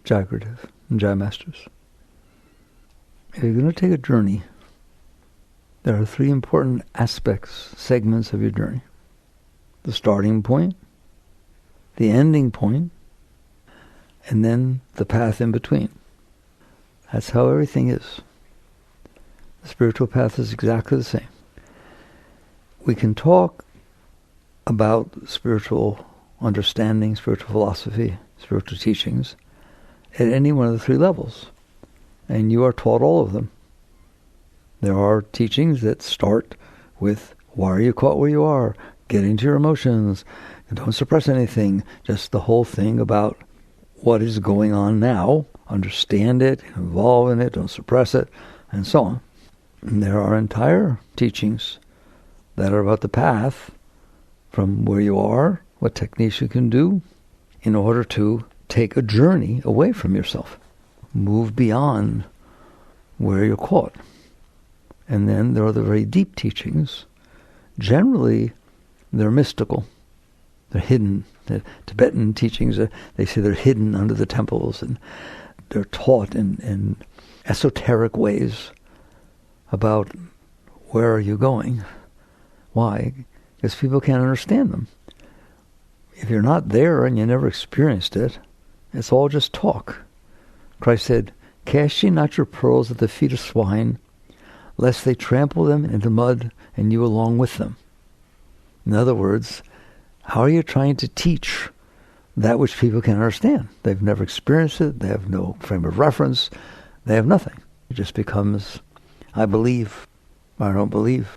Jai Gurudev and Jai Masters. If you're going to take a journey, there are three important aspects, segments of your journey. The starting point, the ending point, and then the path in between. That's how everything is. The spiritual path is exactly the same. We can talk about spiritual understanding, spiritual philosophy, spiritual teachings at any one of the three levels. And you are taught all of them. There are teachings that start with, why are you caught where you are? Get into your emotions. And don't suppress anything. Just the whole thing about what is going on now. Understand it, involve in it, don't suppress it, and so on. And there are entire teachings that are about the path from where you are, what techniques you can do in order to take a journey away from yourself. Move beyond where you're caught. And then there are the very deep teachings. Generally, they're mystical. They're hidden. The Tibetan teachings, they say they're hidden under the temples, and they're taught in esoteric ways about where are you going. Why? Because people can't understand them. If you're not there and you never experienced it, it's all just talk. Christ said, "Cast ye not your pearls at the feet of swine, lest they trample them into mud and you along with them." In other words, how are you trying to teach that which people can understand? They've never experienced it. They have no frame of reference. They have nothing. It just becomes, I believe, I don't believe.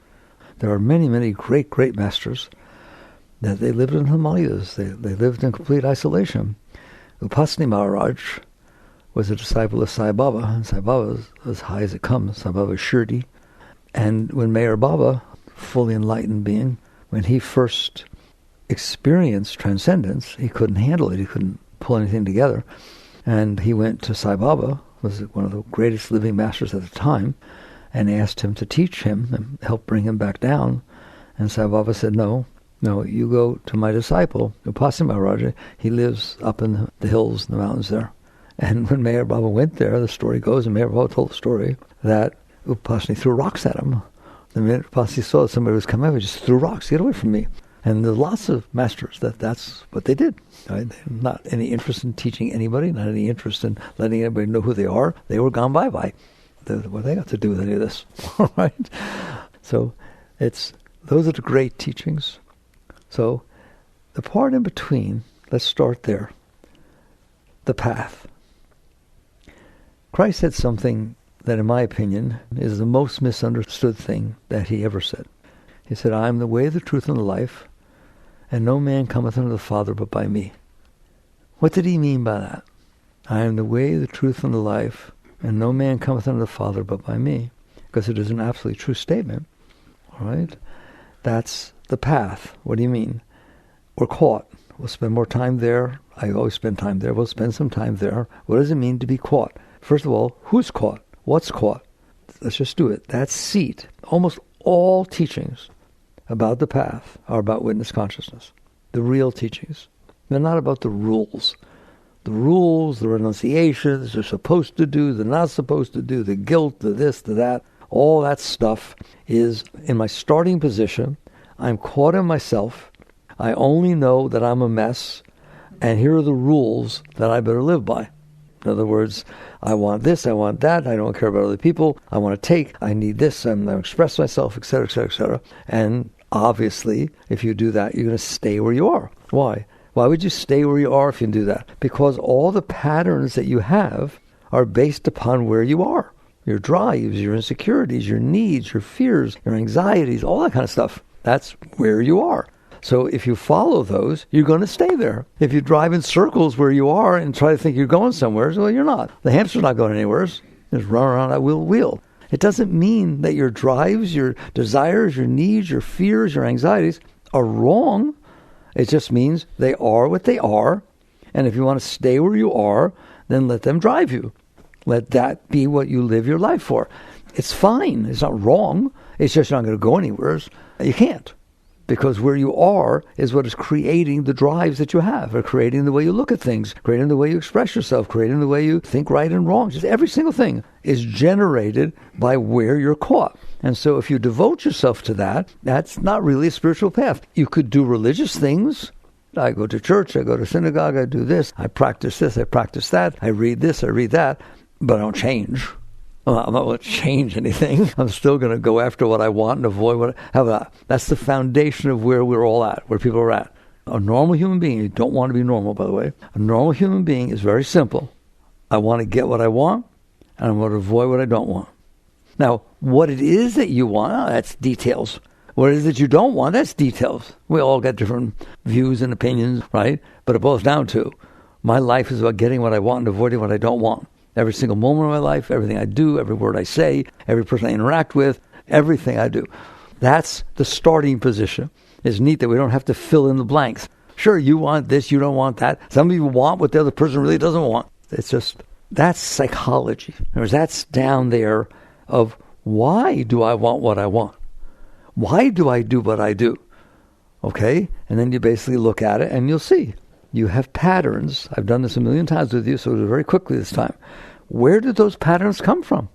There are many, many great, great masters that they lived in Himalayas. They lived in complete isolation. Upasani Maharaj was a disciple of Sai Baba, and Sai Baba is as high as it comes. Sai Baba is Shirdi. And when Meher Baba, fully enlightened being, when he first experienced transcendence, he couldn't handle it. He couldn't pull anything together. And he went to Sai Baba, was one of the greatest living masters at the time, and asked him to teach him and help bring him back down. And Sai Baba said, no, you go to my disciple, Upasani Maharaj. He lives up in the hills, in the mountains there. And when Meher Baba went there, the story goes, and Meher Baba told the story, that Upasani threw rocks at him. The minute Upasani saw that somebody was coming up, he just threw rocks, get away from me. And there's lots of masters that's what they did. Right? Not any interest in teaching anybody, not any interest in letting anybody know who they are. They were gone bye-bye. What they got to do with any of this? All right? So those are the great teachings. So the part in between, let's start there. The path. Christ said something that, in my opinion, is the most misunderstood thing that he ever said. He said, "I am the way, the truth, and the life, and no man cometh unto the Father but by me." What did he mean by that? I am the way, the truth, and the life, and no man cometh unto the Father but by me. Because it is an absolutely true statement. All right? That's the path. What do you mean? We're caught. We'll spend more time there. I always spend time there. We'll spend some time there. What does it mean to be caught? First of all, who's caught? What's caught? Let's just do it. That seat. Almost all teachings about the path are about witness consciousness. The real teachings. They're not about the rules. The rules, the renunciations, they're supposed to do, they're not supposed to do, the guilt, the this, the that. All that stuff is in my starting position. I'm caught in myself. I only know that I'm a mess, and here are the rules that I better live by. In other words, I want this, I want that, I don't care about other people, I want to take, I need this, I'm going to express myself, etc., etc., etc. And obviously, if you do that, you're going to stay where you are. Why? Why would you stay where you are if you do that? Because all the patterns that you have are based upon where you are. Your drives, your insecurities, your needs, your fears, your anxieties, all that kind of stuff. That's where you are. So if you follow those, you're going to stay there. If you drive in circles where you are and try to think you're going somewhere, well, you're not. The hamster's not going anywhere. Just run around that wheel. It doesn't mean that your drives, your desires, your needs, your fears, your anxieties are wrong. It just means they are what they are. And if you want to stay where you are, then let them drive you. Let that be what you live your life for. It's fine. It's not wrong. It's just you're not going to go anywhere. You can't. Because where you are is what is creating the drives that you have, or creating the way you look at things, creating the way you express yourself, creating the way you think right and wrong. Just every single thing is generated by where you're caught. And so if you devote yourself to that, that's not really a spiritual path. You could do religious things. I go to church, I go to synagogue, I do this, I practice this, I practice that, I read this, I read that, but I don't change. Well, I'm not going to change anything. I'm still going to go after what I want and avoid what I have. That's the foundation of where we're all at, where people are at. A normal human being, you don't want to be normal, by the way. A normal human being is very simple. I want to get what I want, and I want to avoid what I don't want. Now, what it is that you want, that's details. What it is that you don't want, that's details. We all got different views and opinions, right? But it boils down to, my life is about getting what I want and avoiding what I don't want. Every single moment of my life, everything I do, every word I say, every person I interact with, everything I do. That's the starting position. It's neat that we don't have to fill in the blanks. Sure, you want this, you don't want that. Some people want what the other person really doesn't want. It's just, that's psychology. In other words, that's down there of, why do I want what I want? Why do I do what I do? Okay? And then you basically look at it and you'll see. You have patterns. I've done this a million times with you, so it'll very quickly this time. Where did those patterns come from?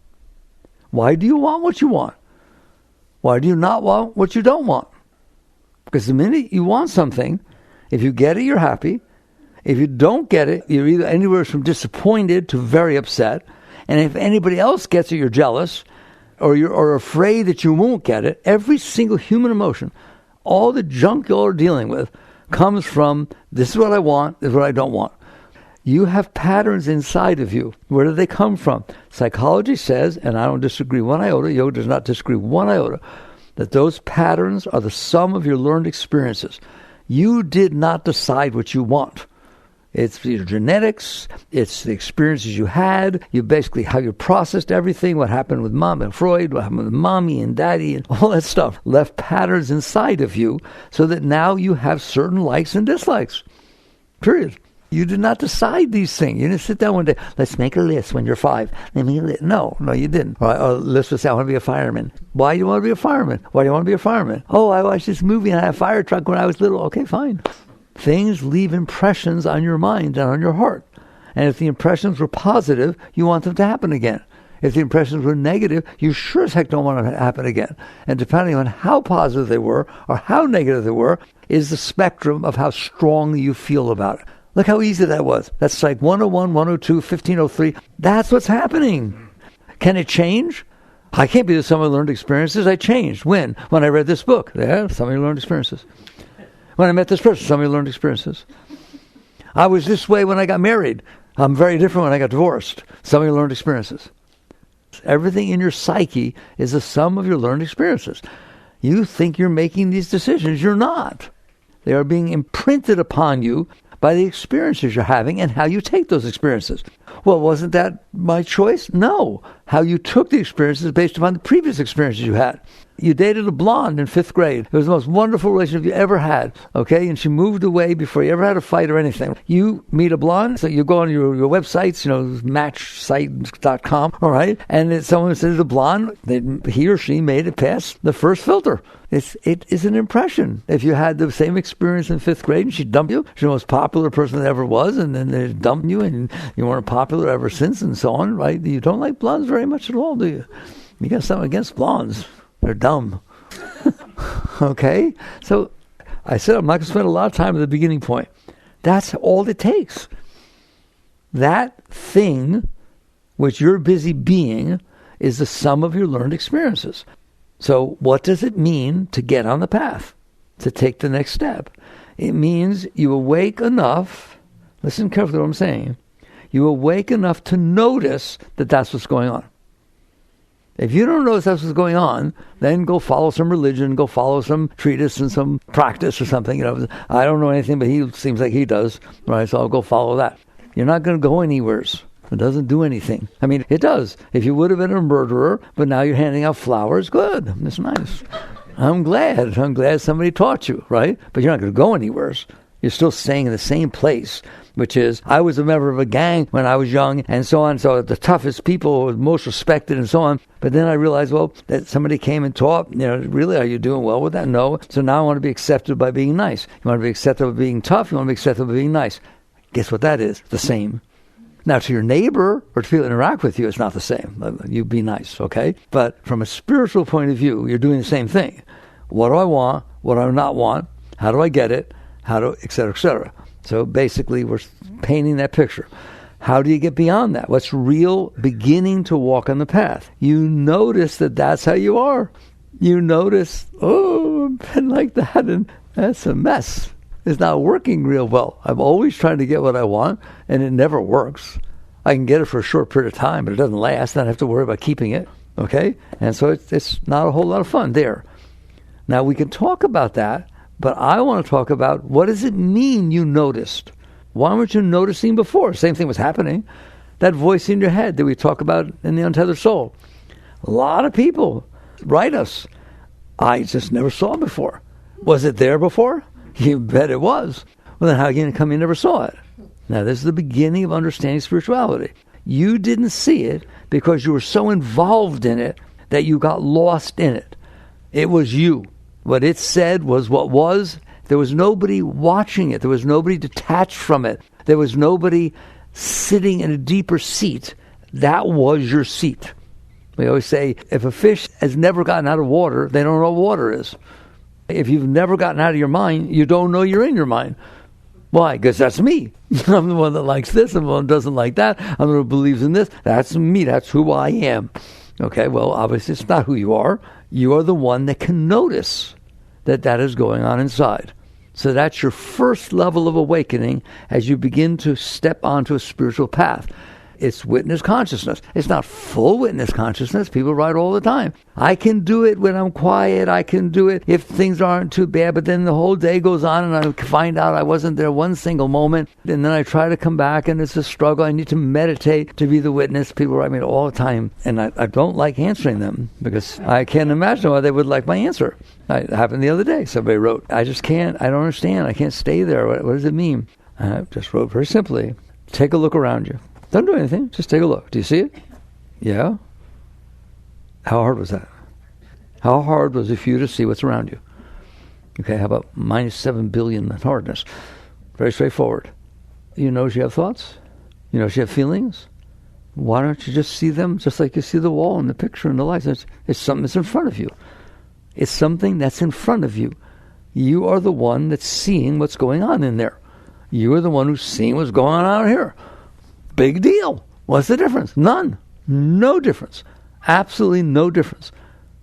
Why do you want what you want? Why do you not want what you don't want? Because the minute you want something, if you get it, you're happy. If you don't get it, you're either anywhere from disappointed to very upset. And if anybody else gets it, you're jealous, or you're afraid that you won't get it. Every single human emotion, all the junk you're dealing with, comes from, this is what I want, this is what I don't want. You have patterns inside of you. Where do they come from? Psychology says, and I don't disagree one iota, yoga does not disagree one iota, that those patterns are the sum of your learned experiences. You did not decide what you want. It's your genetics, it's the experiences you had, you basically how you processed everything, what happened with mom and Freud, what happened with mommy and daddy, and all that stuff left patterns inside of you so that now you have certain likes and dislikes. Period. You did not decide these things. You didn't sit down one day, let's make a list when you're 5. No, you didn't. Or let's just say, I want to be a fireman. Why do you want to be a fireman? Why do you want to be a fireman? Oh, I watched this movie and I had a fire truck when I was little. Okay, fine. Things leave impressions on your mind and on your heart. And if the impressions were positive, you want them to happen again. If the impressions were negative, you sure as heck don't want them to happen again. And depending on how positive they were or how negative they were, is the spectrum of how strongly you feel about it. Look how easy that was. That's like 101, 102, 1503. That's what's happening. Can it change? I can't be the sum of learned experiences. I changed. When? When I read this book. Yeah, some of your learned experiences. When I met this person, some of your learned experiences. I was this way when I got married. I'm very different when I got divorced. Some of your learned experiences. Everything in your psyche is the sum of your learned experiences. You think you're making these decisions. You're not. They are being imprinted upon you by the experiences you're having and how you take those experiences. Well, wasn't that my choice? No. How you took the experiences based upon the previous experiences you had. You dated a blonde in 5th grade. It was the most wonderful relationship you ever had, okay? And she moved away before you ever had a fight or anything. You meet a blonde, so you go on your websites, matchsite.com, all right? And if someone says a blonde, he or she made it past the first filter. It is an impression. If you had the same experience in 5th grade and she dumped you, she's the most popular person that ever was, and then they dumped you and you weren't popular ever since and so on, right? You don't like blondes very much at all, do you? You got something against blondes. They're dumb. Okay? So I said I'm not going to spend a lot of time at the beginning point. That's all it takes. That thing which you're busy being is the sum of your learned experiences. So what does it mean to get on the path, to take the next step? It means you awake enough, listen carefully to what I'm saying, you awake enough to notice that that's what's going on. If you don't notice that's what's going on, then go follow some religion, go follow some treatise and some practice or something. I don't know anything, but he seems like he does, right? So I'll go follow that. You're not going to go anywhere. It doesn't do anything. I mean, it does. If you would have been a murderer, but now you're handing out flowers, good. That's nice. I'm glad somebody taught you, right? But you're not going to go anywhere. You're still staying in the same place. which is, I was a member of a gang when I was young, and so on, so the toughest people were most respected, and so on. But then I realized, well, that somebody came and taught, really, are you doing well with that? No. So now I want to be accepted by being nice. You want to be accepted by being tough, you want to be accepted by being nice. Guess what that is? The same. Now, to your neighbor or to people that interact with you, it's not the same. You be nice, okay? But from a spiritual point of view, you're doing the same thing. What do I want? What do I not want? How do I get it? Et cetera, et cetera. So basically, we're painting that picture. How do you get beyond that? What's real beginning to walk on the path? You notice that that's how you are. You notice, I've been like that, and that's a mess. It's not working real well. I'm always trying to get what I want, and it never works. I can get it for a short period of time, but it doesn't last. I have to worry about keeping it, okay? And so it's not a whole lot of fun there. Now, we can talk about that, but I want to talk about, what does it mean you noticed? Why weren't you noticing before? Same thing was happening. That voice in your head that we talk about in the Untethered Soul. A lot of people write us, I just never saw it before. Was it there before? You bet it was. Well, then how can you come you never saw it? Now, this is the beginning of understanding spirituality. You didn't see it because you were so involved in it that you got lost in it. It was you. What it said was what was. There was nobody watching it. There was nobody detached from it. There was nobody sitting in a deeper seat. That was your seat. We always say, if a fish has never gotten out of water, they don't know what water is. If you've never gotten out of your mind, you don't know you're in your mind. Why? Because that's me. I'm the one that likes this. I'm the one that doesn't like that. I'm the one who believes in this. That's me. That's who I am. Okay, well, obviously it's not who you are. You are the one that can notice that is going on inside. So that's your first level of awakening as you begin to step onto a spiritual path. It's witness consciousness. It's not full witness consciousness. People write all the time. I can do it when I'm quiet. I can do it if things aren't too bad. But then the whole day goes on and I find out I wasn't there one single moment. And then I try to come back and it's a struggle. I need to meditate to be the witness. People write me all the time. And I don't like answering them because I can't imagine why they would like my answer. It happened the other day. Somebody wrote, I just can't. I don't understand. I can't stay there. What does it mean? I just wrote very simply, take a look around you. Don't do anything. Just take a look. Do you see it? Yeah. How hard was that? How hard was it for you to see what's around you? Okay, how about minus 7 billion hardness? Very straightforward. You notice you have thoughts? You notice you have feelings? Why don't you just see them just like you see the wall and the picture and the lights? It's something that's in front of you. It's something that's in front of you. You are the one that's seeing what's going on in there. You are the one who's seeing what's going on out here. Big deal. What's the difference? None. No difference. Absolutely no difference.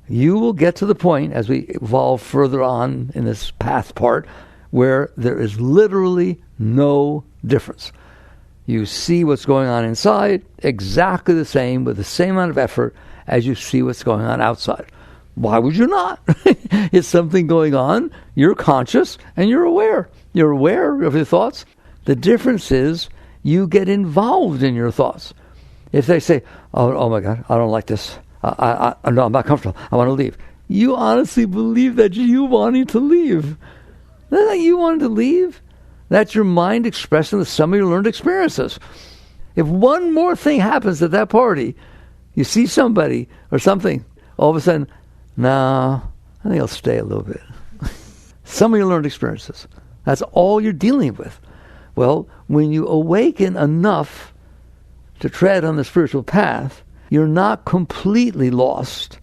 You will get to the point, as we evolve further on in this path part, where there is literally no difference. You see what's going on inside exactly the same, with the same amount of effort as you see what's going on outside. Why would you not? It's something going on. You're conscious and you're aware. You're aware of your thoughts. The difference is you get involved in your thoughts. If they say, oh my God, I don't like this. No, I'm not comfortable. I want to leave. You honestly believe that you wanting to leave. That's not you wanting to leave. That's your mind expressing the sum of your learned experiences. If one more thing happens at that party, you see somebody or something, all of a sudden, no, I think I'll stay a little bit. Some of your learned experiences. That's all you're dealing with. Well, when you awaken enough to tread on the spiritual path, you're not completely lost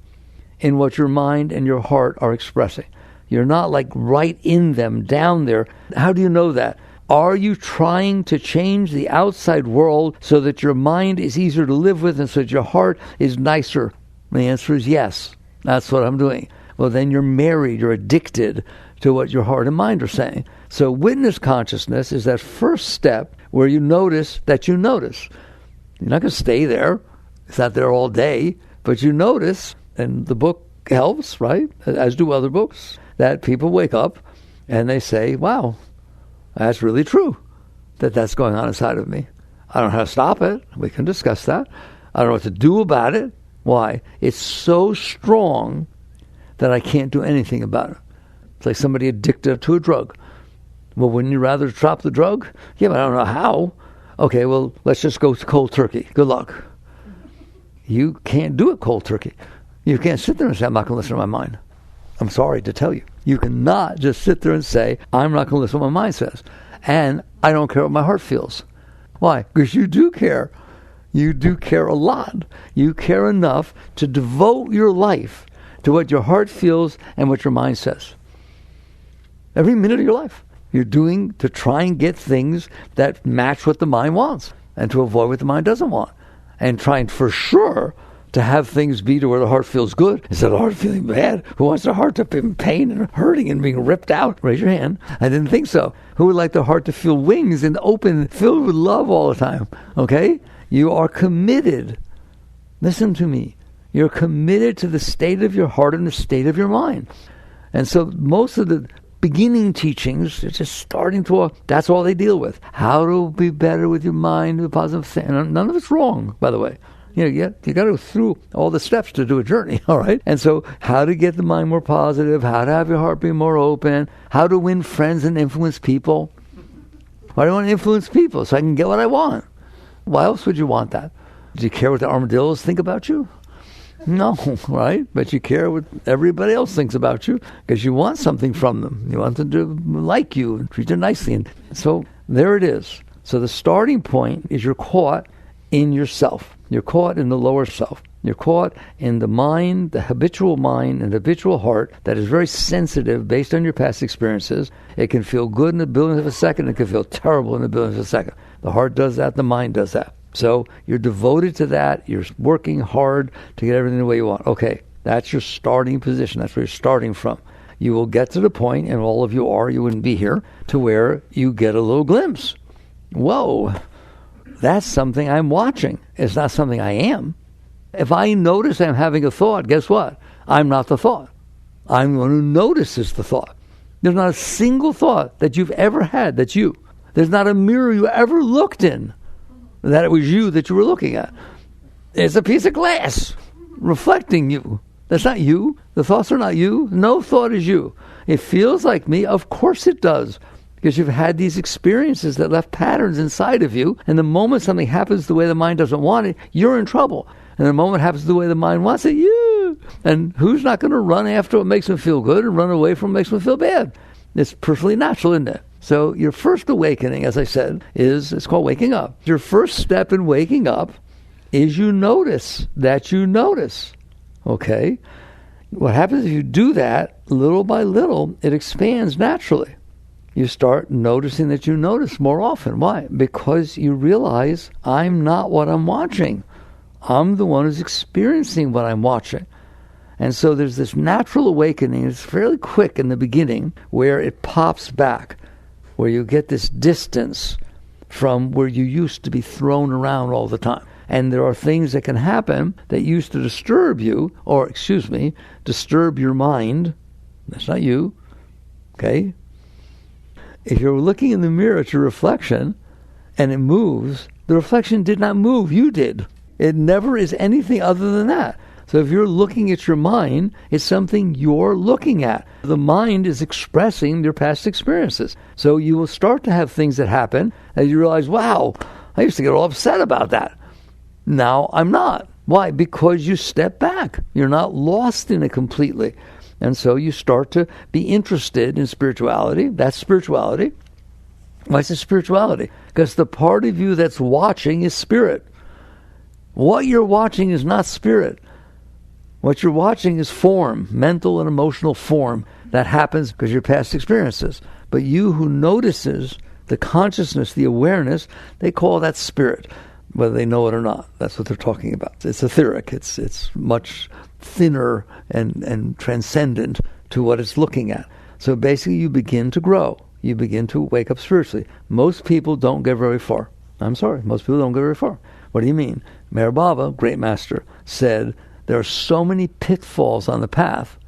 in what your mind and your heart are expressing. You're not like right in them, down there. How do you know that? Are you trying to change the outside world so that your mind is easier to live with and so that your heart is nicer? The answer is yes. That's what I'm doing. Well, then you're married, you're addicted to what your heart and mind are saying. So witness consciousness is that first step where you notice that you notice. You're not going to stay there. It's not there all day. But you notice, and the book helps, right? As do other books, that people wake up and they say, wow, that's really true, that's going on inside of me. I don't know how to stop it. We can discuss that. I don't know what to do about it. Why? It's so strong that I can't do anything about it. It's like somebody addicted to a drug. Well, wouldn't you rather drop the drug? Yeah, but I don't know how. Okay, well, let's just go cold turkey. Good luck. You can't do it cold turkey. You can't sit there and say, I'm not going to listen to my mind. I'm sorry to tell you. You cannot just sit there and say, I'm not going to listen to what my mind says. And I don't care what my heart feels. Why? Because you do care. You do care a lot. You care enough to devote your life to what your heart feels and what your mind says. Every minute of your life, you're doing to try and get things that match what the mind wants and to avoid what the mind doesn't want. And trying for sure to have things be to where the heart feels good instead of the heart feeling bad. Who wants their heart to be in pain and hurting and being ripped out? Raise your hand. I didn't think so. Who would like their heart to feel wings and open, filled with love all the time? Okay? You are committed. Listen to me. You're committed to the state of your heart and the state of your mind. And so most of the beginning teachings are just starting to, that's all they deal with. How to be better with your mind, the positive thing. And none of it's wrong, by the way. You got to go through all the steps to do a journey, all right? And so how to get the mind more positive, how to have your heart be more open, how to win friends and influence people. Why do I want to influence people? So I can get what I want. Why else would you want that? Do you care what the armadillos think about you? No, right? But you care what everybody else thinks about you because you want something from them. You want them to like you and treat you nicely. And so there it is. So the starting point is you're caught in yourself. You're caught in the lower self. You're caught in the mind, the habitual mind and habitual heart that is very sensitive based on your past experiences. It can feel good in a billionth of a second. It can feel terrible in a billionth of a second. The heart does that. The mind does that. So you're devoted to that. You're working hard to get everything the way you want. Okay, that's your starting position. That's where you're starting from. You will get to the point, and all of you are, you wouldn't be here, to where you get a little glimpse. Whoa, that's something I'm watching. It's not something I am. If I notice I'm having a thought, guess what? I'm not the thought. I'm the one who notices the thought. There's not a single thought that you've ever had that's you. There's not a mirror you ever looked in that it was you that you were looking at. It's a piece of glass reflecting you. That's not you. The thoughts are not you. No thought is you. It feels like me. Of course it does. Because you've had these experiences that left patterns inside of you, and the moment something happens the way the mind doesn't want it, you're in trouble. And the moment it happens the way the mind wants it, you. And who's not going to run after what makes them feel good and run away from what makes them feel bad? It's perfectly natural, isn't it? So your first awakening, as I said, it's called waking up. Your first step in waking up is you notice that you notice. Okay? What happens if you do that, little by little, it expands naturally. You start noticing that you notice more often. Why? Because you realize I'm not what I'm watching. I'm the one who's experiencing what I'm watching. And so there's this natural awakening. It's fairly quick in the beginning where it pops back, where you get this distance from where you used to be thrown around all the time. And there are things that can happen that used to disturb you, or, disturb your mind. That's not you. Okay? If you're looking in the mirror at your reflection and it moves, the reflection did not move. You did. It never is anything other than that. So if you're looking at your mind, it's something you're looking at. The mind is expressing your past experiences. So you will start to have things that happen and you realize, wow, I used to get all upset about that. Now I'm not. Why? Because you step back. You're not lost in it completely. And so you start to be interested in spirituality. That's spirituality. Why is it spirituality? Because the part of you that's watching is spirit. What you're watching is not spirit. What you're watching is form, mental and emotional form that happens because of your past experiences. But you who notices the consciousness, the awareness, they call that spirit, whether they know it or not. That's what they're talking about. It's etheric. It's much thinner and transcendent to what it's looking at. So basically you begin to grow. You begin to wake up spiritually. Most people don't get very far. I'm sorry. Most people don't get very far. What do you mean? Meher Baba, great master, said there are so many pitfalls on the path,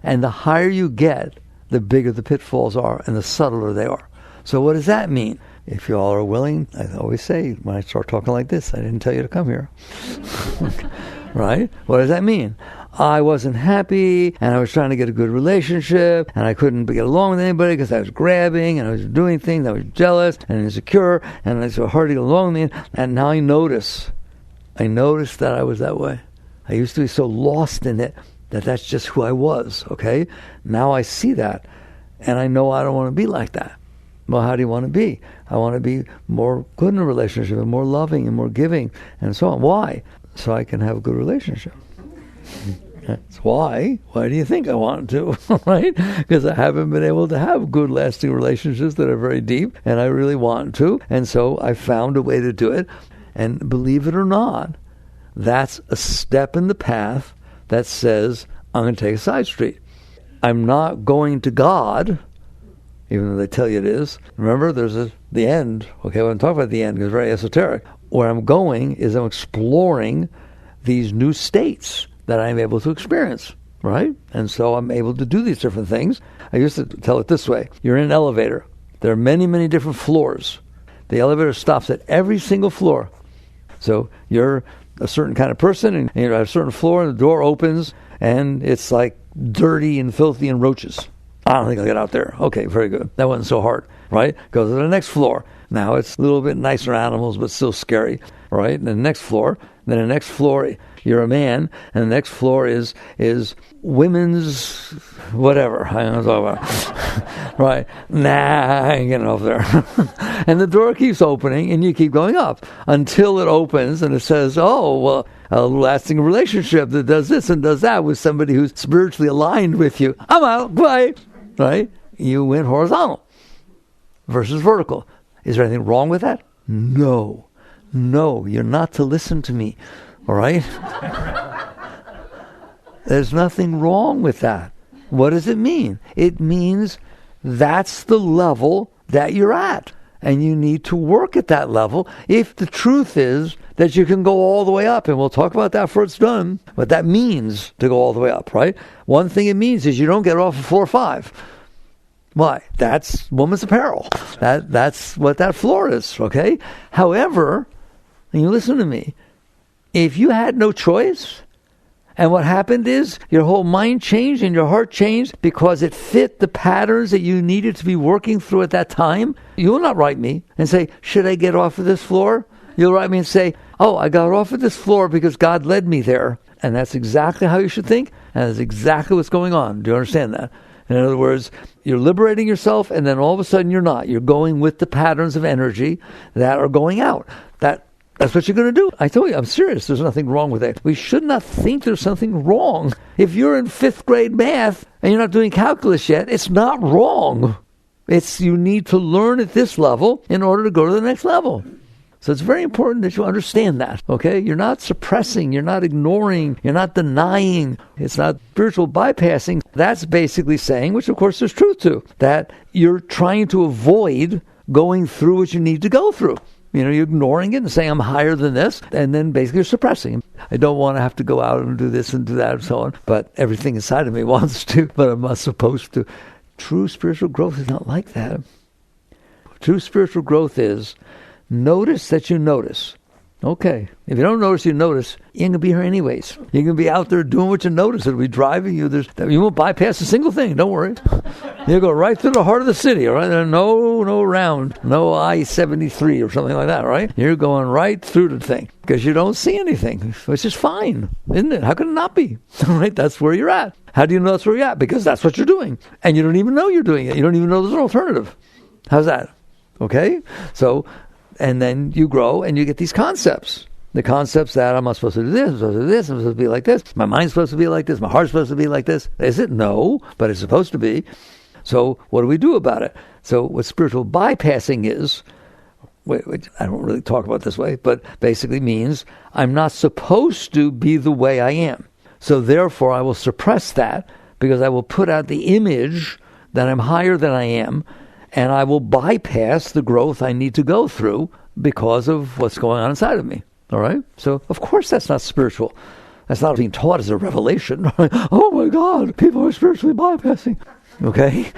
and the higher you get, the bigger the pitfalls are and the subtler they are. So what does that mean? If you all are willing, I always say when I start talking like this, I didn't tell you to come here. Right? What does that mean? I wasn't happy, and I was trying to get a good relationship, and I couldn't get along with anybody because I was grabbing, and I was doing things, I was jealous and insecure, and it's so hard to get along with me. And now I notice that I was that way. I used to be so lost in it that that's just who I was, okay? Now I see that, and I know I don't want to be like that. Well, how do you want to be? I want to be more good in a relationship and more loving and more giving and so on. Why? So I can have a good relationship. That's why. Why do you think I want to? Right? Because I haven't been able to have good, lasting relationships that are very deep, and I really want to. And so I found a way to do it. And believe it or not, that's a step in the path that says, I'm going to take a side street. I'm not going to God, even though they tell you it is. Remember, there's the end. Okay, when I'm talking about the end, it's very esoteric. Where I'm going is I'm exploring these new states that I'm able to experience, right? And so I'm able to do these different things. I used to tell it this way. You're in an elevator. There are many, many different floors. The elevator stops at every single floor. So you're a certain kind of person, and you're at a certain floor, and the door opens, and it's like dirty and filthy and roaches. I don't think I'll get out there. Okay, very good. That wasn't so hard, right? Go to the next floor. Now it's a little bit nicer animals, but still scary, right? And the next floor, you're a man, and the next floor is women's whatever. I don't know what I'm talking about. Right? Nah, I ain't getting over there. And the door keeps opening, and you keep going up until it opens, and it says, oh, well, a lasting relationship that does this and does that with somebody who's spiritually aligned with you. I'm out. Bye. Right? You went horizontal versus vertical. Is there anything wrong with that? No. No, you're not to listen to me. All right? There's nothing wrong with that. What does it mean? It means that's the level that you're at. And you need to work at that level if the truth is that you can go all the way up. And we'll talk about that before it's done. What that means to go all the way up, right? One thing it means is you don't get off of floor 5. Why? That's woman's apparel. That's what that floor is, okay? However, and you listen to me, if you had no choice, and what happened is your whole mind changed and your heart changed because it fit the patterns that you needed to be working through at that time, you will not write me and say, should I get off of this floor? You'll write me and say, oh, I got off of this floor because God led me there. And that's exactly how you should think, and that's exactly what's going on. Do you understand that? In other words, you're liberating yourself, and then all of a sudden you're not. You're going with the patterns of energy that are going out. That's what you're going to do. I told you, I'm serious. There's nothing wrong with that. We should not think there's something wrong. If you're in 5th grade math and you're not doing calculus yet, it's not wrong. It's you need to learn at this level in order to go to the next level. So it's very important that you understand that, okay? You're not suppressing, you're not ignoring, you're not denying. It's not spiritual bypassing. That's basically saying, which of course there's truth to, that you're trying to avoid going through what you need to go through. You know, you're ignoring it and saying, I'm higher than this, and then basically you're suppressing. I don't want to have to go out and do this and do that and so on, but everything inside of me wants to, but I'm not supposed to. True spiritual growth is not like that. True spiritual growth is notice that you notice. Okay. If you don't notice, you notice, you ain't going to be here anyways. You're going to be out there doing what you notice. It'll be driving you. You won't bypass a single thing. Don't worry. You'll go right through the heart of the city, all right? There's no round, no I-73 or something like that, right? You're going right through the thing because you don't see anything, which is fine, isn't it? How can it not be? All right? That's where you're at. How do you know that's where you're at? Because that's what you're doing. And you don't even know you're doing it. You don't even know there's an alternative. How's that? Okay? So, and then you grow and you get these concepts. The concepts that I'm not supposed to do this, I'm supposed to do this, I'm supposed to be like this, my mind's supposed to be like this, my heart's supposed to be like this. Is it? No, but it's supposed to be. So what do we do about it? So what spiritual bypassing is, which I don't really talk about this way, but basically means I'm not supposed to be the way I am. So therefore I will suppress that because I will put out the image that I'm higher than I am, and I will bypass the growth I need to go through because of what's going on inside of me. All right? So, of course, that's not spiritual. That's not being taught as a revelation. Oh, my God, people are spiritually bypassing. Okay?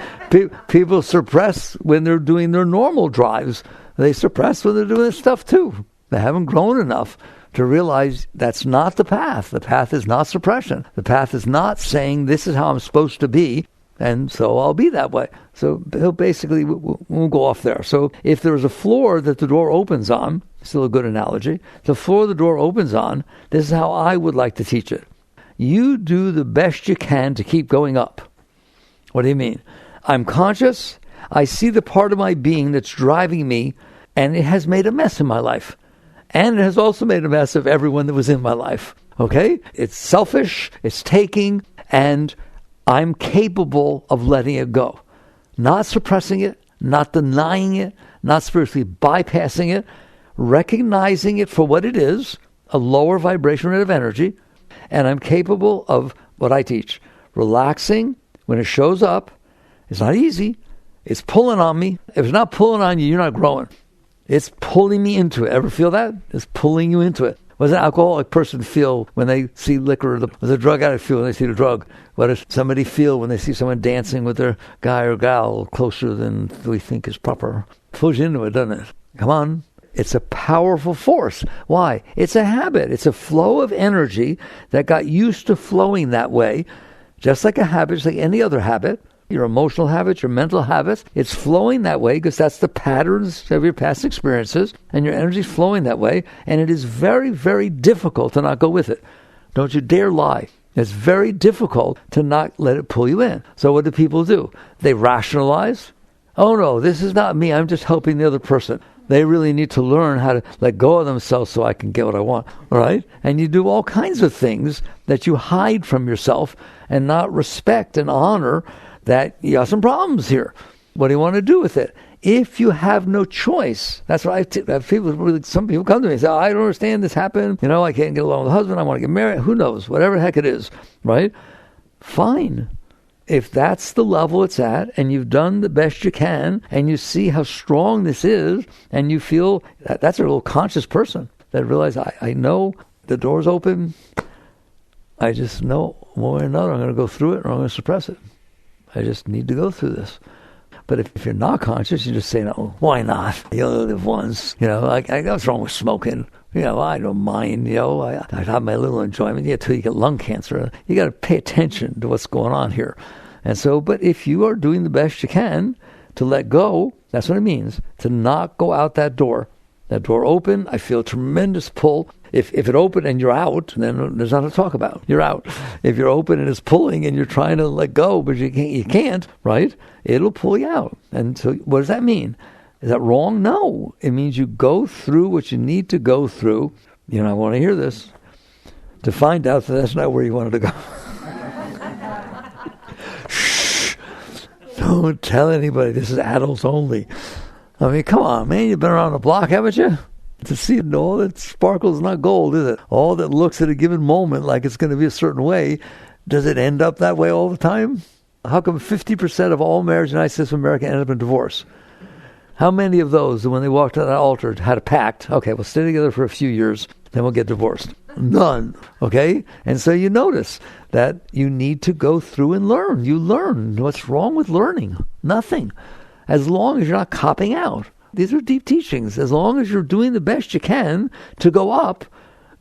People suppress when they're doing their normal drives. They suppress when they're doing this stuff, too. They haven't grown enough to realize that's not the path. The path is not suppression. The path is not saying this is how I'm supposed to be, and so I'll be that way. So he'll basically, we'll go off there. So if there's a floor that the door opens on, still a good analogy, the floor the door opens on, this is how I would like to teach it. You do the best you can to keep going up. What do you mean? I'm conscious. I see the part of my being that's driving me, and it has made a mess in my life. And it has also made a mess of everyone that was in my life. Okay? It's selfish, it's taking, and I'm capable of letting it go. Not suppressing it, not denying it, not spiritually bypassing it, recognizing it for what it is, a lower vibration rate of energy, and I'm capable of what I teach. Relaxing when it shows up. It's not easy. It's pulling on me. If it's not pulling on you, you're not growing. It's pulling me into it. Ever feel that? It's pulling you into it. What does an alcoholic person feel when they see liquor? What does a drug addict feel when they see the drug? What does somebody feel when they see someone dancing with their guy or gal closer than we think is proper? Pulls you into it, doesn't it? Come on. It's a powerful force. Why? It's a habit. It's a flow of energy that got used to flowing that way, just like a habit, just like any other habit. Your emotional habits, your mental habits, it's flowing that way because that's the patterns of your past experiences, and your energy's flowing that way, and it is very, very difficult to not go with it. Don't you dare lie. It's very difficult to not let it pull you in. So what do people do? They rationalize. Oh no, this is not me. I'm just helping the other person. They really need to learn how to let go of themselves so I can get what I want. All right? And you do all kinds of things that you hide from yourself and not respect and honor that you have some problems here. What do you want to do with it? If you have no choice, that's what some people come to me and say, I don't understand this happened. I can't get along with the husband. I want to get married. Who knows? Whatever the heck it is, right? Fine. If that's the level it's at, and you've done the best you can, and you see how strong this is, and you feel that's a real conscious person that realizes, I know the door's open. I just know one way or another I'm going to go through it or I'm going to suppress it. I just need to go through this. But if you're not conscious, you just say, no, why not? You only live once. What's wrong with smoking? I don't mind. I have my little enjoyment. Till you get lung cancer. You got to pay attention to what's going on here. And so, but if you are doing the best you can to let go, that's what it means, to not go out that door. That door open, I feel a tremendous pull. If it opened and you're out, then there's nothing to talk about. You're out. If you're open and it's pulling and you're trying to let go, but you can't, right? It'll pull you out. And so what does that mean? Is that wrong? No. It means you go through what you need to go through. I want to hear this, to find out that that's not where you wanted to go. Shh. Don't tell anybody. This is adults only. I mean, come on, man. You've been around the block, haven't you? To see all that sparkles is not gold, is it? All that looks at a given moment like it's going to be a certain way, does it end up that way all the time? How come 50% of all marriages in the United States of America end up in divorce? How many of those, when they walked to that altar, had a pact? Okay, we'll stay together for a few years, then we'll get divorced. None. Okay? And so you notice that you need to go through and learn. You learn. What's wrong with learning? Nothing. As long as you're not copping out. These are deep teachings. As long as you're doing the best you can to go up,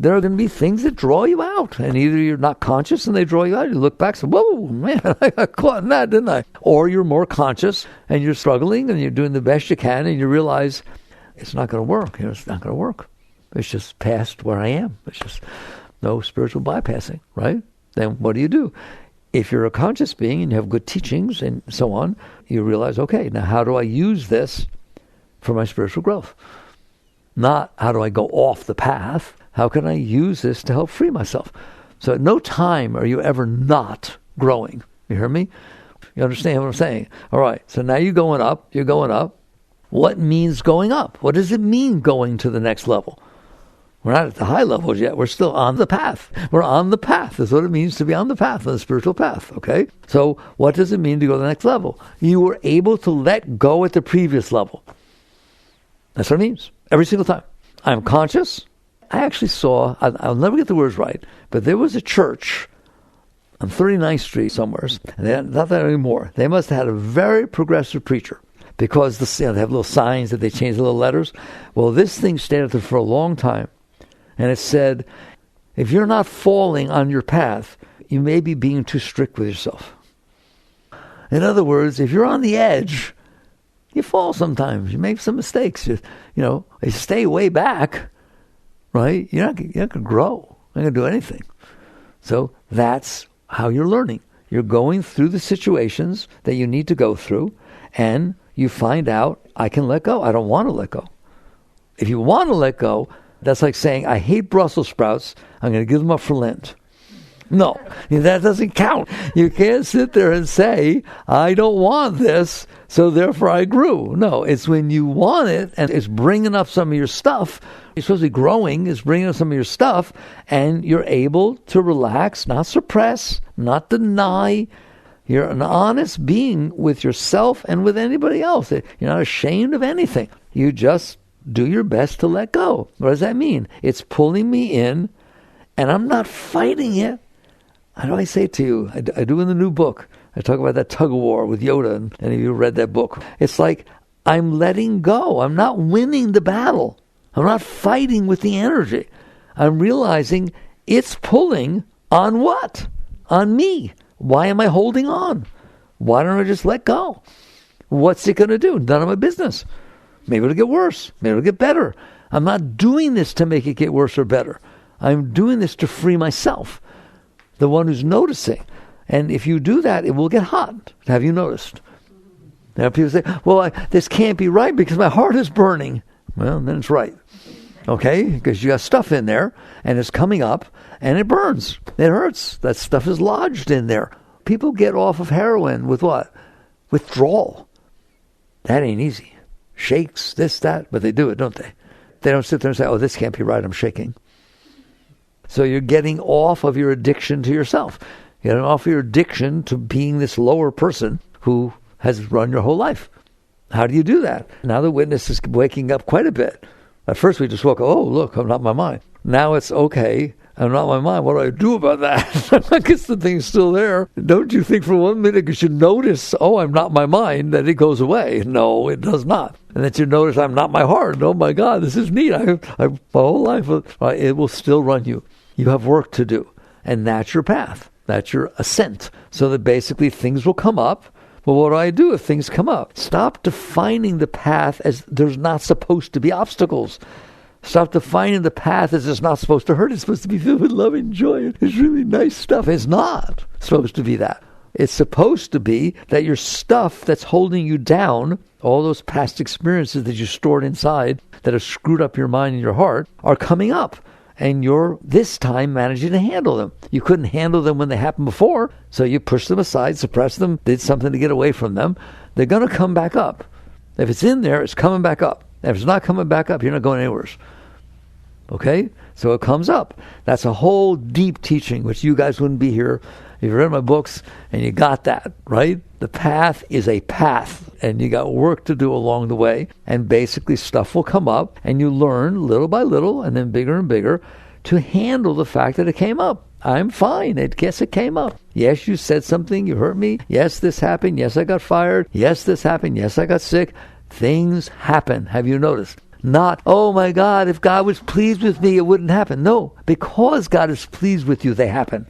there are going to be things that draw you out. And either you're not conscious and they draw you out, you look back and say, whoa, man, I got caught in that, didn't I? Or you're more conscious and you're struggling and you're doing the best you can and you realize it's not going to work. It's not going to work. It's just past where I am. It's just no spiritual bypassing, right? Then what do? If you're a conscious being and you have good teachings and so on, you realize, okay, now how do I use this for my spiritual growth? Not how do I go off the path? How can I use this to help free myself? So at no time are you ever not growing. You hear me? You understand what I'm saying? All right, so now you're going up. What means going up? What does it mean going to the next level? We're not at the high levels yet. We're still on the path. We're on the path. That's what it means to be on the path, on the spiritual path, okay? So what does it mean to go to the next level? You were able to let go at the previous level. That's what it means. Every single time. I'm conscious. I actually saw, I'll never get the words right, but there was a church on 39th Street somewhere, and not that anymore. They must have had a very progressive preacher. because they have little signs that they change the little letters. Well, this thing stayed up there for a long time. And it said, if you're not falling on your path, you may be being too strict with yourself. In other words, if you're on the edge, you fall sometimes. You make some mistakes. You stay way back, right? You're not going to grow. You're not going to do anything. So that's how you're learning. You're going through the situations that you need to go through, and you find out, I can let go. I don't want to let go. If you want to let go, that's like saying, I hate Brussels sprouts. I'm going to give them up for Lent. No, that doesn't count. You can't sit there and say, I don't want this, so therefore I grew. No, it's when you want it, and it's bringing up some of your stuff. You're supposed to be growing, it's bringing up some of your stuff, and you're able to relax, not suppress, not deny. You're an honest being with yourself and with anybody else. You're not ashamed of anything. You just do your best to let go. What does that mean? It's pulling me in, and I'm not fighting it. How do I say it to you? I do in the new book. I talk about that tug of war with Yoda, and any of you read that book. It's like I'm letting go. I'm not winning the battle. I'm not fighting with the energy. I'm realizing it's pulling on what? On me. Why am I holding on? Why don't I just let go? What's it going to do? None of my business. Maybe it'll get worse. Maybe it'll get better. I'm not doing this to make it get worse or better. I'm doing this to free myself, the one who's noticing. And if you do that, it will get hot. Have you noticed? Now people say, well, this can't be right because my heart is burning. Well, then it's right. Okay? Because you got stuff in there, and it's coming up, and it burns. It hurts. That stuff is lodged in there. People get off of heroin with what? Withdrawal. That ain't easy. Shakes, this, that, but they do it, don't they? They don't sit there and say, oh, this can't be right, I'm shaking. So you're getting off of your addiction to yourself. You're getting off your addiction to being this lower person who has run your whole life. How do you do that? Now the witness is waking up quite a bit. At first we just woke up, oh, look, I'm not my mind. Now it's, okay, I'm not my mind. What do I do about that? I guess the thing's still there. Don't you think for 1 minute you should notice, oh, I'm not my mind, that it goes away? No, it does not. And that you notice I'm not my heart. Oh my God, this is neat. I my whole life, it will still run you. You have work to do. And that's your path. That's your ascent. So that basically things will come up. Well, what do I do if things come up? Stop defining the path as there's not supposed to be obstacles. Stop defining the path as it's not supposed to hurt. It's supposed to be filled with love and joy. It's really nice stuff. It's not supposed to be that. It's supposed to be that your stuff that's holding you down, all those past experiences that you stored inside that have screwed up your mind and your heart, are coming up. And you're, this time, managing to handle them. You couldn't handle them when they happened before, so you pushed them aside, suppressed them, did something to get away from them. They're going to come back up. If it's in there, it's coming back up. If it's not coming back up, you're not going anywhere. Okay? So it comes up. That's a whole deep teaching, which you guys wouldn't be here if you read my books and you got that, right? The path is a path, and you got work to do along the way, and basically stuff will come up, and you learn little by little, and then bigger and bigger, to handle the fact that it came up. I'm fine. I guess it came up. Yes, you said something. You hurt me. Yes, this happened. Yes, I got fired. Yes, this happened. Yes, I got sick. Things happen. Have you noticed? Not, oh my God, if God was pleased with me, it wouldn't happen. No, because God is pleased with you, they happen.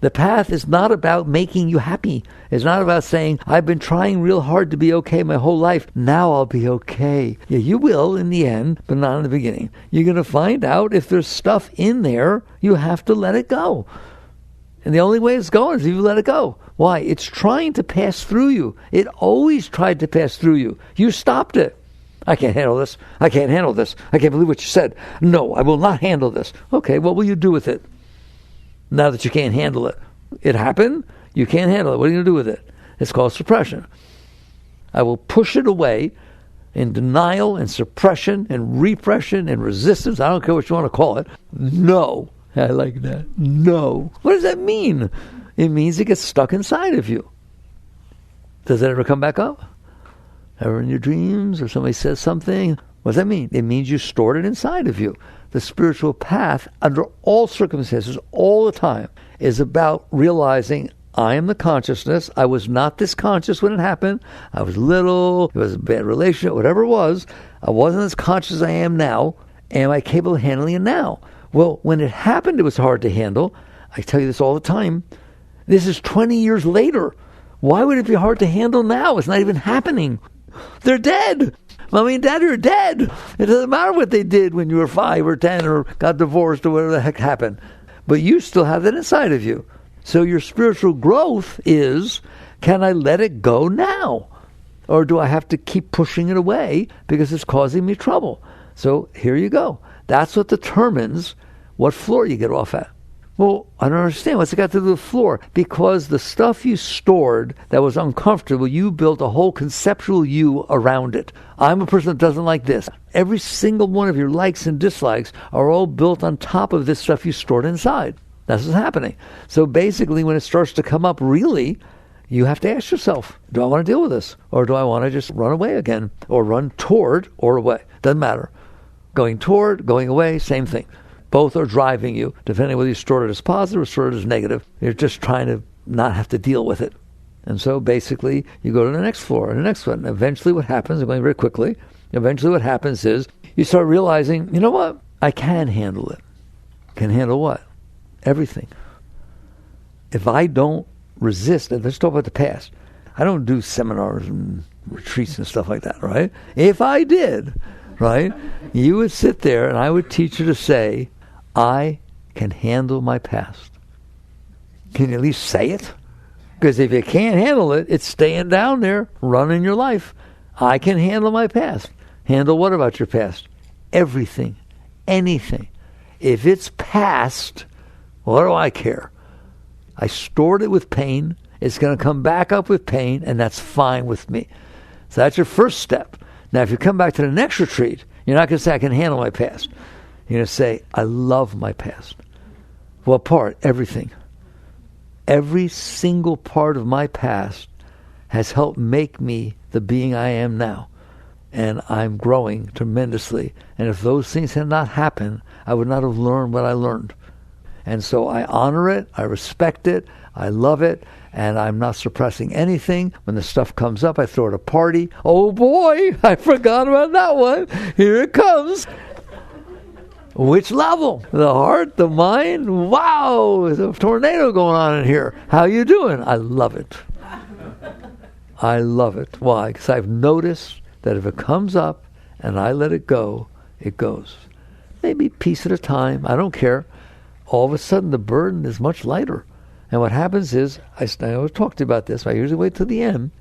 The path is not about making you happy. It's not about saying, I've been trying real hard to be okay my whole life. Now I'll be okay. Yeah, you will in the end, but not in the beginning. You're going to find out if there's stuff in there, you have to let it go. And the only way it's going is if you let it go. Why? It's trying to pass through you. It always tried to pass through you. You stopped it. I can't handle this. I can't handle this. I can't believe what you said. No, I will not handle this. Okay, what will you do with it? Now that you can't handle it. It happened. You can't handle it. What are you going to do with it? It's called suppression. I will push it away in denial and suppression and repression and resistance. I don't care what you want to call it. No. I like that. No. What does that mean? It means it gets stuck inside of you. Does it ever come back up? Ever in your dreams, or somebody says something? What does that mean? It means you stored it inside of you. The spiritual path, under all circumstances, all the time, is about realizing I am the consciousness. I was not this conscious when it happened. I was little. It was a bad relationship, whatever it was. I wasn't as conscious as I am now. Am I capable of handling it now? Well, when it happened, it was hard to handle. I tell you this all the time. This is 20 years later. Why would it be hard to handle now? It's not even happening. They're dead. Mommy and Daddy are dead. It doesn't matter what they did when you were 5 or 10 or got divorced or whatever the heck happened. But you still have that inside of you. So your spiritual growth is, can I let it go now? Or do I have to keep pushing it away because it's causing me trouble? So here you go. That's what determines what floor you get off at. Well, I don't understand. What's it got to do with the floor? Because the stuff you stored that was uncomfortable, you built a whole conceptual you around it. I'm a person that doesn't like this. Every single one of your likes and dislikes are all built on top of this stuff you stored inside. That's what's happening. So basically, when it starts to come up, really, you have to ask yourself, do I want to deal with this? Or do I want to just run away again? Or run toward or away? Doesn't matter. Going toward, going away, same thing. Both are driving you, depending whether you store it as positive or store it as negative. You're just trying to not have to deal with it. And so basically, you go to the next floor and the next one. And eventually what happens, I'm going very quickly, eventually what happens is you start realizing, you know what? I can handle it. Can handle what? Everything. If I don't resist, and let's talk about the past. I don't do seminars and retreats and stuff like that, right? If I did, right, you would sit there and I would teach you to say, I can handle my past. Can you at least say it? Because if you can't handle it, it's staying down there, running your life. I can handle my past. Handle what about your past? Everything. Anything. If it's past, what do I care? I stored it with pain. It's going to come back up with pain, and that's fine with me. So that's your first step. Now, if you come back to the next retreat, you're not going to say, I can handle my past. You're going to say, I love my past. What part? Everything. Every single part of my past has helped make me the being I am now. And I'm growing tremendously. And if those things had not happened, I would not have learned what I learned. And so I honor it, I respect it, I love it, and I'm not suppressing anything. When the stuff comes up, I throw it a party. Oh boy, I forgot about that one. Here it comes. Which level? The heart, the mind? Wow, there's a tornado going on in here. How you doing? I love it. I love it. Why? Because I've noticed that if it comes up and I let it go, it goes. Maybe a piece at a time. I don't care. All of a sudden, the burden is much lighter. And what happens is, I always talk to you about this, I usually wait till the end,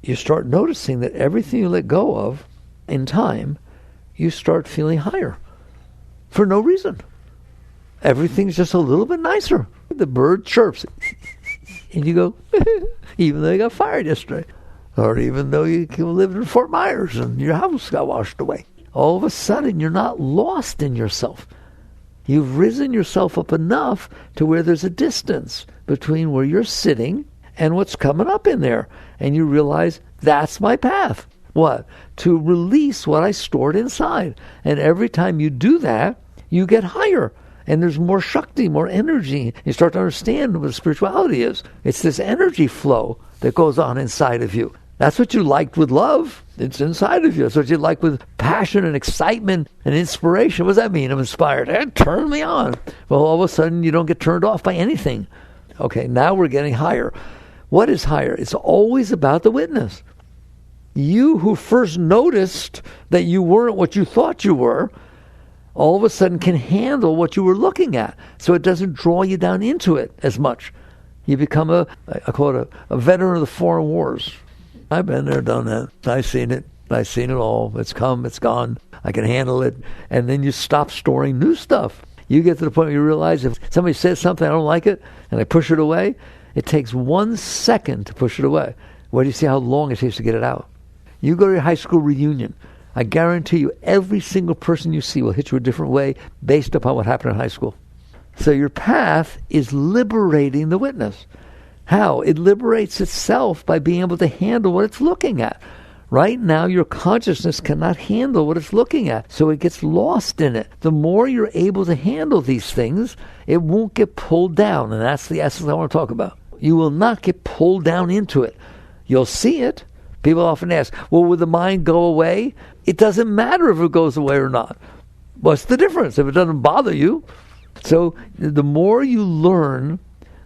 you start noticing that everything you let go of in time, you start feeling higher. For no reason. Everything's just a little bit nicer. The bird chirps. And you go, even though you got fired yesterday. Or even though you lived in Fort Myers and your house got washed away. All of a sudden, you're not lost in yourself. You've risen yourself up enough to where there's a distance between where you're sitting and what's coming up in there. And you realize, that's my path. What? To release what I stored inside. And every time you do that, you get higher. And there's more Shakti, more energy. You start to understand what spirituality is. It's this energy flow that goes on inside of you. That's what you liked with love. It's inside of you. That's what you like with passion and excitement and inspiration. What does that mean? I'm inspired. Turn me on. Well, all of a sudden, you don't get turned off by anything. Okay, now we're getting higher. What is higher? It's always about the witness. You who first noticed that you weren't what you thought you were, all of a sudden can handle what you were looking at. So it doesn't draw you down into it as much. You become I call it a veteran of the foreign wars. I've been there, done that. I've seen it. I've seen it all. It's come, it's gone. I can handle it. And then you stop storing new stuff. You get to the point where you realize if somebody says something, I don't like it, and I push it away, it takes 1 second to push it away. Where do you see how long it takes to get it out? You go to your high school reunion. I guarantee you every single person you see will hit you a different way based upon what happened in high school. So your path is liberating the witness. How? It liberates itself by being able to handle what it's looking at. Right now, your consciousness cannot handle what it's looking at, so it gets lost in it. The more you're able to handle these things, it won't get pulled down, and that's the essence I want to talk about. You will not get pulled down into it. You'll see it. People often ask, well, will the mind go away? It doesn't matter if it goes away or not. What's the difference if it doesn't bother you? So the more you learn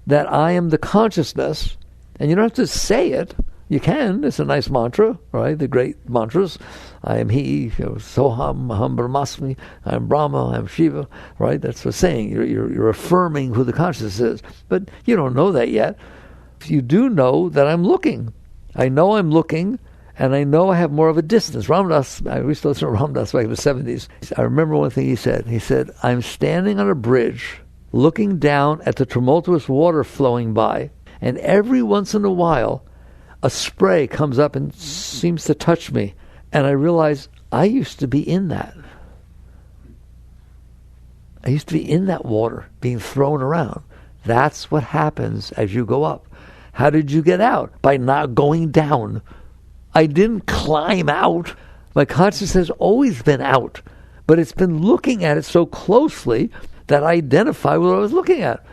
that I am the consciousness, and you don't have to say it. You can. It's a nice mantra, right? The great mantras. I am He, Soham, Aham Brahmasmi, I am Brahma, I am Shiva, right? That's what saying. You're affirming who the consciousness is. But you don't know that yet. You do know that I'm looking. I know I'm looking, and I know I have more of a distance. Ramdas, I used to listen to Ramdas back in the 70s. I remember one thing he said. He said, I'm standing on a bridge, looking down at the tumultuous water flowing by, and every once in a while, a spray comes up and seems to touch me. And I realize I used to be in that. I used to be in that water, being thrown around. That's what happens as you go up. How did you get out? By not going down. I didn't climb out. My consciousness has always been out. But it's been looking at it so closely that I identify what I was looking at.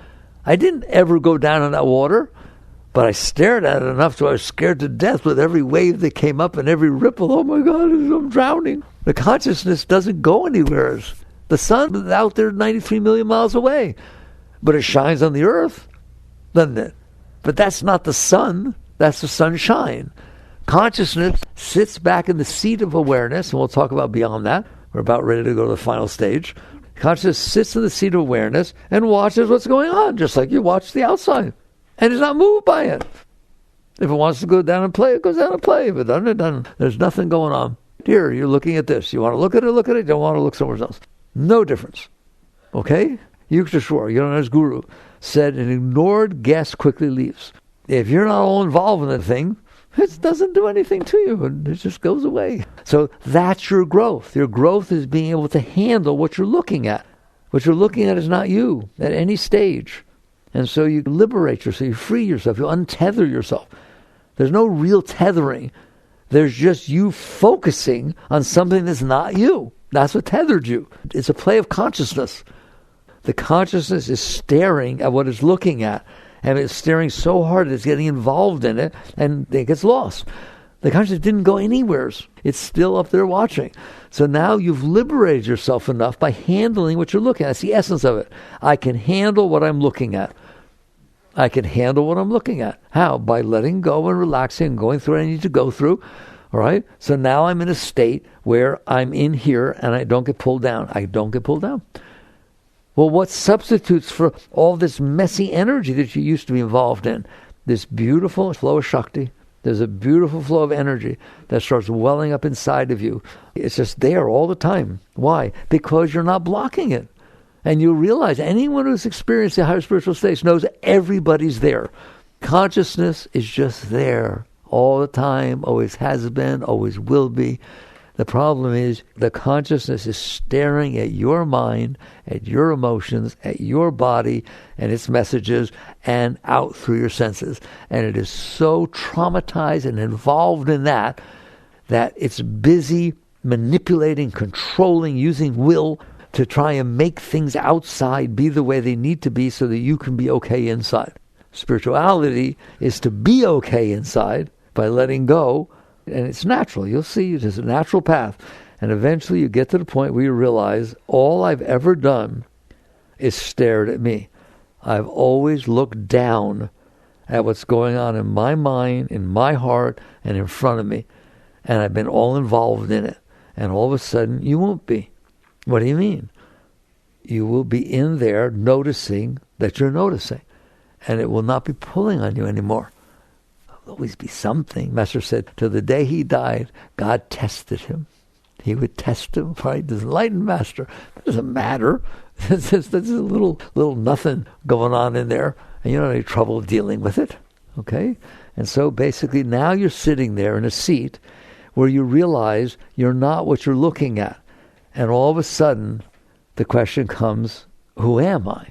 I didn't ever go down in that water. But I stared at it enough so I was scared to death with every wave that came up and every ripple. Oh my God, I'm drowning. The consciousness doesn't go anywhere. The sun is out there 93 million miles away. But it shines on the earth, doesn't it? But that's not the sun. That's the sunshine. Consciousness sits back in the seat of awareness, and we'll talk about beyond that. We're about ready to go to the final stage. Consciousness sits in the seat of awareness and watches what's going on, just like you watch the outside. And is not moved by it. If it wants to go down and play, it goes down and play. If it doesn't, it doesn't. There's nothing going on. Here, you're looking at this. You want to look at it, look at it. You don't want to look somewhere else. No difference. Okay? Yuktaswar, guru, said an ignored guest quickly leaves. If you're not all involved in the thing, it doesn't do anything to you. It just goes away. So that's your growth. Your growth is being able to handle what you're looking at. What you're looking at is not you at any stage. And so you liberate yourself, you free yourself, you untether yourself. There's no real tethering. There's just you focusing on something that's not you. That's what tethered you. It's a play of consciousness. The consciousness is staring at what it's looking at. And it's staring so hard that it's getting involved in it, and it gets lost. The consciousness didn't go anywhere. It's still up there watching. So now you've liberated yourself enough by handling what you're looking at. That's the essence of it. I can handle what I'm looking at. I can handle what I'm looking at. How? By letting go and relaxing and going through what I need to go through. All right? So now I'm in a state where I'm in here and I don't get pulled down. I don't get pulled down. Well, what substitutes for all this messy energy that you used to be involved in? This beautiful flow of Shakti. There's a beautiful flow of energy that starts welling up inside of you. It's just there all the time. Why? Because you're not blocking it. And you realize anyone who's experienced the higher spiritual states knows everybody's there. Consciousness is just there all the time, always has been, always will be. The problem is the consciousness is staring at your mind, at your emotions, at your body and its messages, and out through your senses. And it is so traumatized and involved in that it's busy manipulating, controlling, using will to try and make things outside be the way they need to be so that you can be okay inside. Spirituality is to be okay inside by letting go, and it's natural. You'll see it is a natural path. And eventually you get to the point where you realize all I've ever done is stared at me. I've always looked down at what's going on in my mind, in my heart, and in front of me. And I've been all involved in it. And all of a sudden you won't be. What do you mean? You will be in there noticing that you're noticing. And it will not be pulling on you anymore. There'll always be something. Master said, till the day he died, God tested him. He would test him, right? This enlightened master. It doesn't matter. There's a little nothing going on in there. And you don't have any trouble dealing with it. Okay? And so basically now you're sitting there in a seat where you realize you're not what you're looking at. And all of a sudden, the question comes, who am I?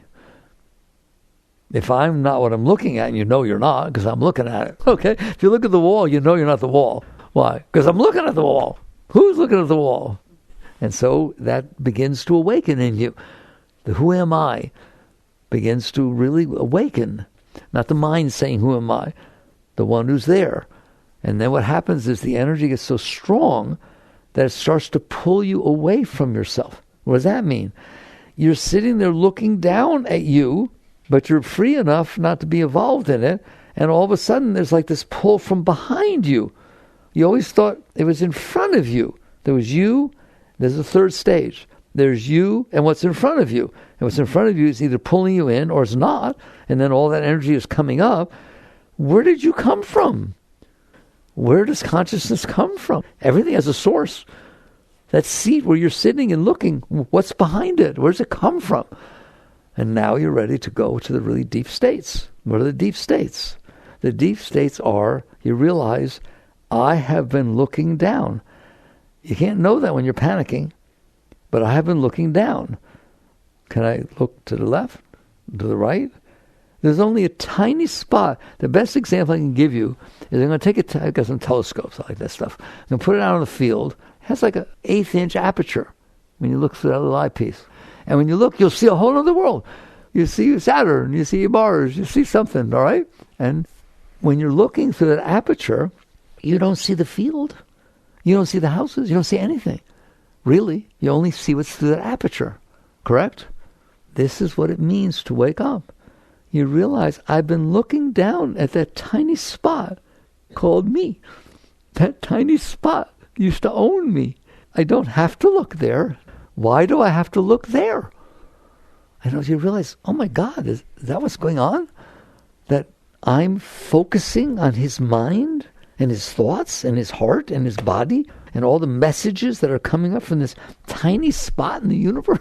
If I'm not what I'm looking at, and you know you're not, because I'm looking at it. Okay? If you look at the wall, you know you're not the wall. Why? Because I'm looking at the wall. Who's looking at the wall? And so that begins to awaken in you. The who am I begins to really awaken. Not the mind saying, who am I? The one who's there. And then what happens is the energy gets so strong that it starts to pull you away from yourself. What does that mean? You're sitting there looking down at you, but you're free enough not to be involved in it, and all of a sudden there's like this pull from behind you. You always thought it was in front of you. There was you, there's the third stage. There's you and what's in front of you. And what's in front of you is either pulling you in or it's not, and then all that energy is coming up. Where did you come from? Where does consciousness come from? Everything has a source. That seat where you're sitting and looking, what's behind it? Where does it come from? And now you're ready to go to the really deep states. What are the deep states? The deep states are, you realize, I have been looking down. You can't know that when you're panicking, but I have been looking down. Can I look to the left, to the right? There's only a tiny spot. The best example I can give you is I'm going to take I got some telescopes, I like that stuff. I'm going to put it out on the field. It has like an 1/8-inch aperture when you look through that little eyepiece. And when you look, you'll see a whole other world. You see Saturn, you see Mars, you see something, all right? And when you're looking through that aperture, you don't see the field. You don't see the houses. You don't see anything. Really, you only see what's through that aperture. Correct? This is what it means to wake up. You realize I've been looking down at that tiny spot called me. That tiny spot used to own me. I don't have to look there. Why do I have to look there? And you realize, oh my God, is that what's going on? That I'm focusing on his mind and his thoughts and his heart and his body and all the messages that are coming up from this tiny spot in the universe.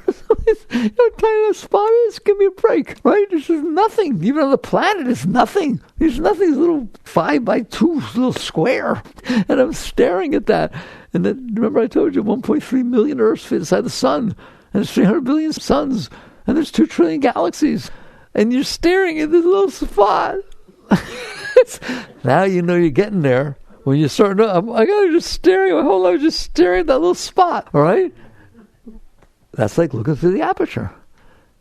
You know how tiny that spot is? Give me a break, right? There's just nothing. Even on the planet, it's nothing. There's nothing. It's a little 5x2 little square. And I'm staring at that. And then, remember I told you 1.3 million Earths fit inside the sun. And there's 300 billion suns. And there's 2 trillion galaxies. And you're staring at this little spot. Now you know you're getting there. When you start, I got just staring, my whole life just staring at that little spot, all right? That's like looking through the aperture.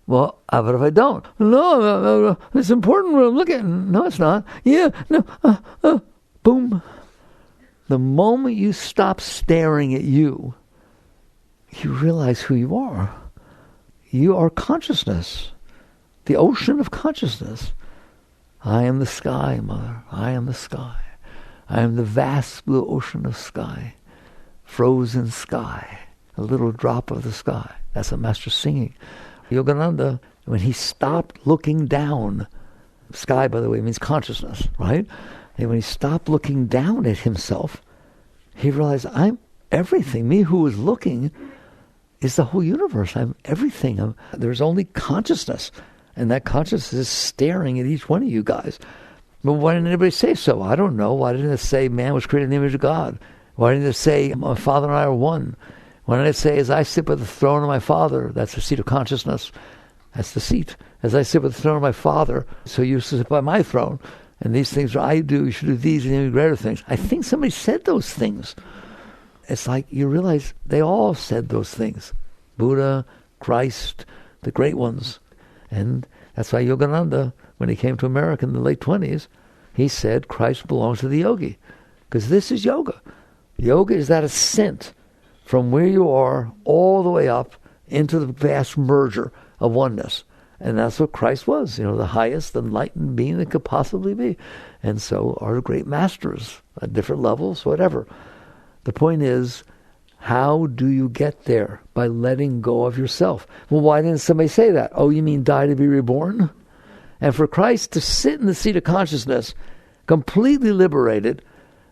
Well, how about if I don't? No, it's important what I'm looking at. No, it's not. Yeah, no, boom. The moment you stop staring at you, you realize who you are. You are consciousness, the ocean of consciousness. I am the sky, Mother. I am the sky. I am the vast blue ocean of sky, frozen sky, a little drop of the sky. That's what Master's singing. Yogananda, when he stopped looking down, sky, by the way, means consciousness, right? And when he stopped looking down at himself, he realized, I'm everything. Me who was looking is the whole universe. I'm everything. There's only consciousness. And that consciousness is staring at each one of you guys. But why didn't anybody say so? I don't know. Why didn't it say man was created in the image of God? Why didn't it say my Father and I are one? Why didn't it say as I sit by the throne of my Father, that's the seat of consciousness. That's the seat. As I sit by the throne of my Father, so you sit by my throne. And these things I do, you should do these and even greater things. I think somebody said those things. It's like you realize they all said those things. Buddha, Christ, the great ones. And that's why Yogananda, when he came to America in the late 20s, he said Christ belongs to the yogi. Because this is yoga. Yoga is that ascent from where you are all the way up into the vast merger of oneness. And that's what Christ was, the highest enlightened being that could possibly be. And so are great masters at different levels, whatever. The point is, how do you get there? By letting go of yourself. Well, why didn't somebody say that? Oh, you mean die to be reborn? And for Christ to sit in the seat of consciousness, completely liberated,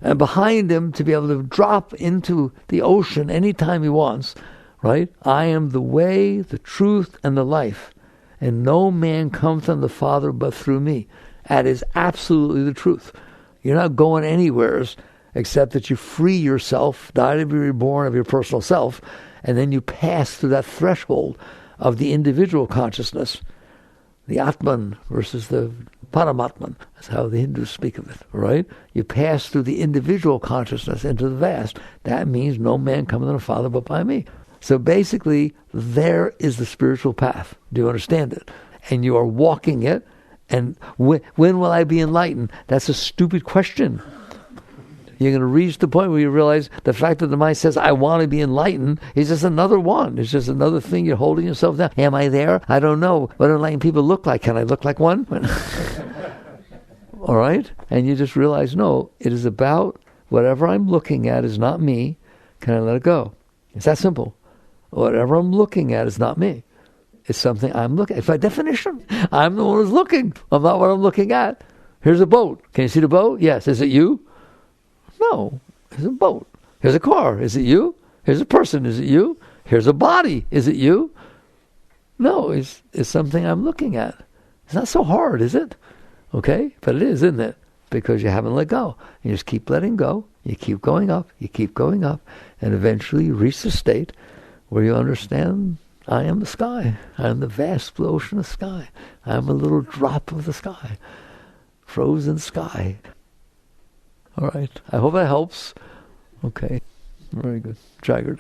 and behind him to be able to drop into the ocean anytime he wants, right? I am the way, the truth, and the life. And no man comes unto the Father but through me. That is absolutely the truth. You're not going anywhere except that you free yourself, die to be reborn of your personal self, and then you pass through that threshold of the individual consciousness, the Atman versus the Paramatman. That's how the Hindus speak of it, right? You pass through the individual consciousness into the vast. That means no man cometh to the Father but by me. So basically, there is the spiritual path. Do you understand it? And you are walking it, And when will I be enlightened? That's a stupid question. You're going to reach the point where you realize the fact that the mind says, I want to be enlightened, is just another one. It's just another thing you're holding yourself down. Am I there? I don't know. What do enlightened people look like? Can I look like one? All right? And you just realize, no, it is about whatever I'm looking at is not me. Can I let it go? It's that simple. Whatever I'm looking at is not me. It's something I'm looking at. By definition, I'm the one who's looking. I'm not what I'm looking at. Here's a boat. Can you see the boat? Yes. Is it you? No, it's a boat. Here's a car. Is it you? Here's a person. Is it you? Here's a body. Is it you? No, it's something I'm looking at. It's not so hard, is it? Okay? But it is, isn't it? Because you haven't let go. You just keep letting go. You keep going up. You keep going up. And eventually you reach the state where you understand, I am the sky. I am the vast blue ocean of sky. I am a little drop of the sky. Frozen sky. All right. I hope that helps. Okay. Very good. Jagged.